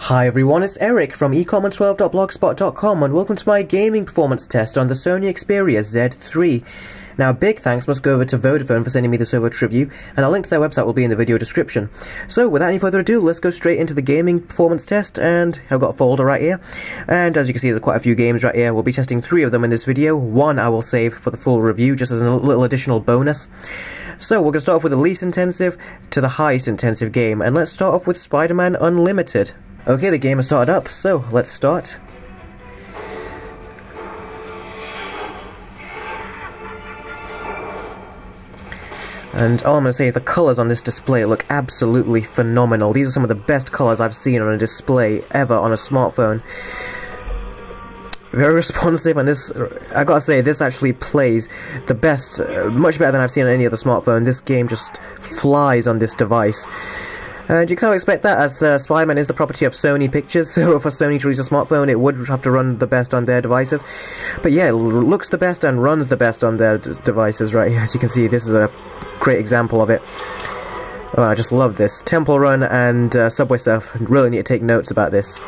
Hi everyone, it's Eric from ecommon12.blogspot.com and welcome to my gaming performance test on the Sony Xperia Z3. Now, big thanks must go over to Vodafone for sending me this over to review, and a link to their website will be in the video description. So, without any further ado, let's go straight into the gaming performance test, and I've got a folder right here. And as you can see, there's quite a few games right here. We'll be testing 3 of them in this video. 1 I will save for the full review, just as a little additional bonus. So, we're going to start off with the least intensive to the highest intensive game, and let's start off with Spider-Man Unlimited. Okay, the game has started up, so let's start. And all I'm going to say is the colours on this display look absolutely phenomenal. These are some of the best colours I've seen on a display ever on a smartphone. Very responsive, and this, I gotta say, this actually plays the best, much better than I've seen on any other smartphone. This game just flies on this device. And you kind of expect that, as Spider-Man is the property of Sony Pictures, so for Sony to release a smartphone, it would have to run the best on their devices. But yeah, it looks the best and runs the best on their devices right here. As you can see, this is a great example of it. Oh, I just love this. Temple Run and Subway Surf, really need to take notes about this.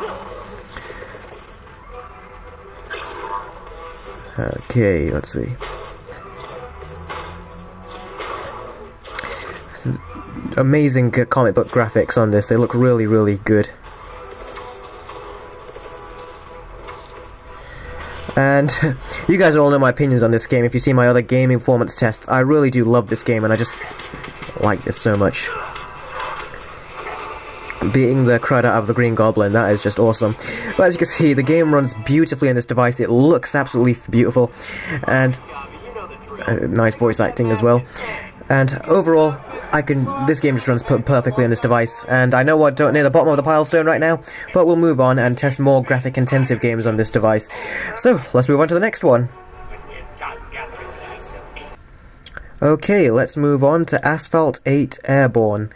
Okay, let's see. Amazing comic book graphics on this. They look really, really good. And you guys all know my opinions on this game. If you see my other gaming performance tests, I really do love this game, and I just like this so much. Beating the crud out of the Green Goblin, that is just awesome. But as you can see, the game runs beautifully on this device. It looks absolutely beautiful, and nice voice acting as well. And overall, this game just runs perfectly on this device, and I know we're near the bottom of the milestone right now, but we'll move on and test more graphic-intensive games on this device. So, let's move on to the next one. Okay, let's move on to Asphalt 8 Airborne.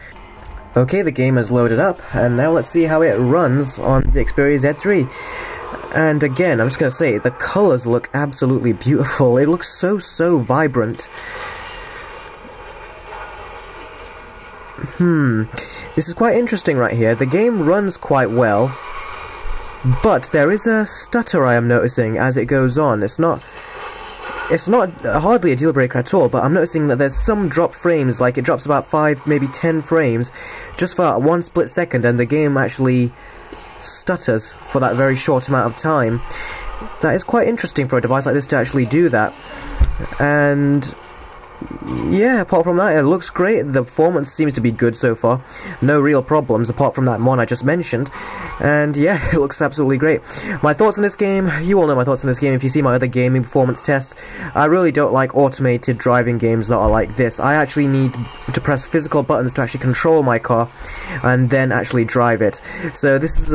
Okay, the game has loaded up, and now let's see how it runs on the Xperia Z3. And again, I'm just going to say, the colours look absolutely beautiful. It looks so vibrant. This is quite interesting right here. The game runs quite well, but there is a stutter I am noticing as it goes on. It's not hardly a deal breaker at all, but I'm noticing that there's some drop frames, like it drops about 5, maybe 10 frames, just for 1 split second, and the game actually stutters for that very short amount of time. That is quite interesting for a device like this to actually do that. And yeah, apart from that, it looks great. The performance seems to be good so far. No real problems, apart from that one I just mentioned. And yeah, it looks absolutely great. My thoughts on this game, you all know my thoughts on this game if you see my other gaming performance tests. I really don't like automated driving games that are like this. I actually need to press physical buttons to actually control my car, and then actually drive it. So this is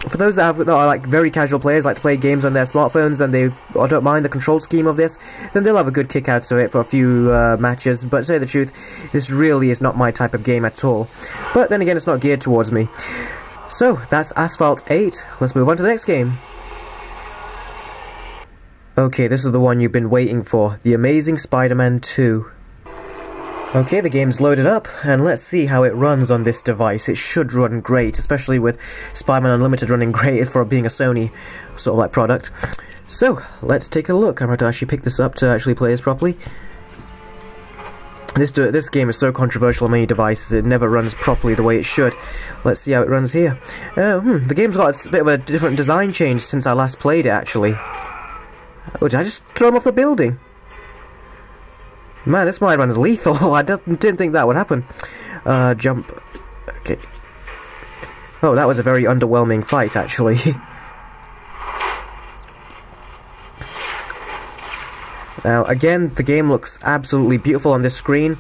for those that are like very casual players, like to play games on their smartphones, and they don't mind the control scheme of this, then they'll have a good kick out of it for a few matches. But to say the truth, this really is not my type of game at all. But then again, it's not geared towards me. So, that's Asphalt 8. Let's move on to the next game. Okay, this is the one you've been waiting for. The Amazing Spider-Man 2. Okay, the game's loaded up, and let's see how it runs on this device. It should run great, especially with Spider-Man Unlimited running great for being a Sony sort of like product. So, let's take a look. I'm going to actually pick this up to actually play this properly. This game is so controversial on many devices, it never runs properly the way it should. Let's see how it runs here. The game's got a bit of a different design change since I last played it, actually. Oh, did I just throw him off the building? Man, this Spider-Man's lethal. I didn't think that would happen. Jump. Okay. Oh, that was a very underwhelming fight, actually. Now, again, the game looks absolutely beautiful on this screen,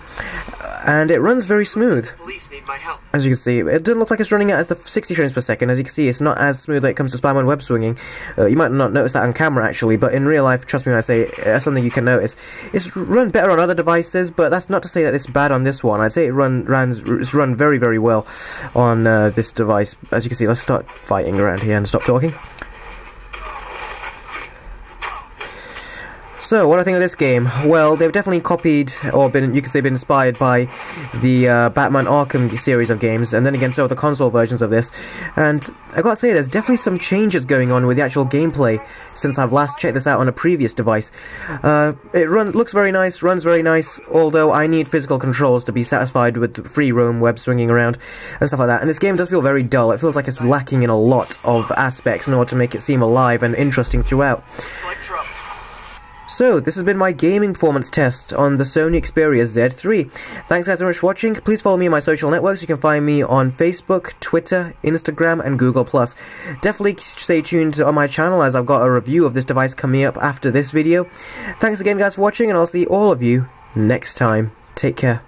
and it runs very smooth. Police need my help. As you can see, it doesn't look like it's running at the 60 frames per second. As you can see, it's not as smooth when it comes to Spider-Man web swinging. You might not notice that on camera, actually, but in real life, trust me when I say that's something you can notice. It's run better on other devices, but that's not to say that it's bad on this one. I'd say it's run very, very well on this device. As you can see, let's start fighting around here and stop talking. So, what do I think of this game? Well, they've definitely copied, or you could say been inspired by the Batman Arkham series of games, and then again so are the console versions of this. And I gotta say, there's definitely some changes going on with the actual gameplay since I've last checked this out on a previous device. It looks very nice, runs very nice, although I need physical controls to be satisfied with free roam, web swinging around, and stuff like that. And this game does feel very dull. It feels like it's lacking in a lot of aspects in order to make it seem alive and interesting throughout. So, this has been my gaming performance test on the Sony Xperia Z3. Thanks guys so much for watching. Please follow me on my social networks. You can find me on Facebook, Twitter, Instagram, and Google+. Definitely stay tuned on my channel as I've got a review of this device coming up after this video. Thanks again guys for watching, and I'll see all of you next time. Take care.